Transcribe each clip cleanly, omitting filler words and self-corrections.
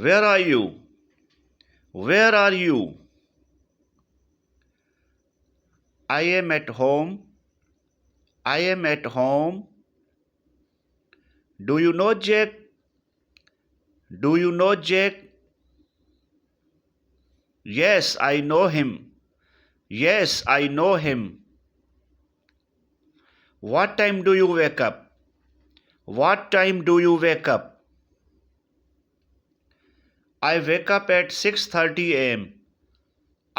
Where are you? Where are you? I am at home. I am at home. Do you know Jack? Do you know Jack? Yes, I know him. Yes, I know him. What time do you wake up? What time do you wake up? I wake up at 6:30 a.m.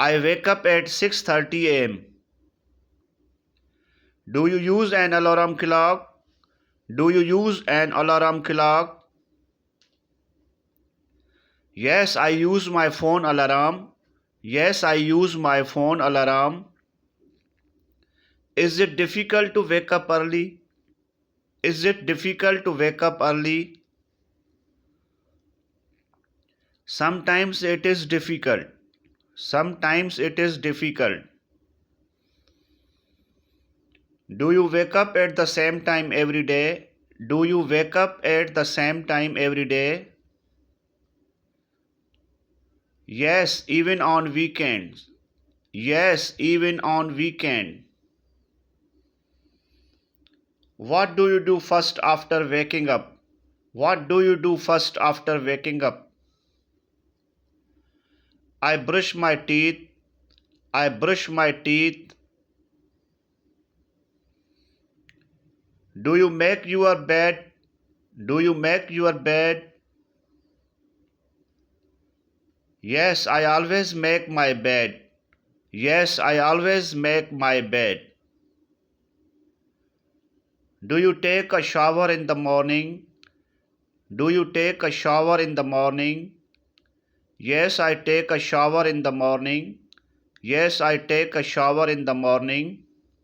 I wake up at 6:30 a.m. Do you use an alarm clock? Do you use an alarm clock? Yes, I use my phone alarm. Yes, I use my phone alarm. Is it difficult to wake up early? Is it difficult to wake up early? Sometimes it is difficult. Sometimes it is difficult. Do you wake up at the same time every day? Do you wake up at the same time every day? Yes, even on weekends. Yes, even on weekend. What do you do first after waking up? What do you do first after waking up? I brush my teeth. I brush my teeth. Do you make your bed? Do you make your bed? Yes, I always make my bed. Yes, I always make my bed. Do you take a shower in the morning? Do you take a shower in the morning? Yes, I take a shower in the morning. Yes, I take a shower in the morning.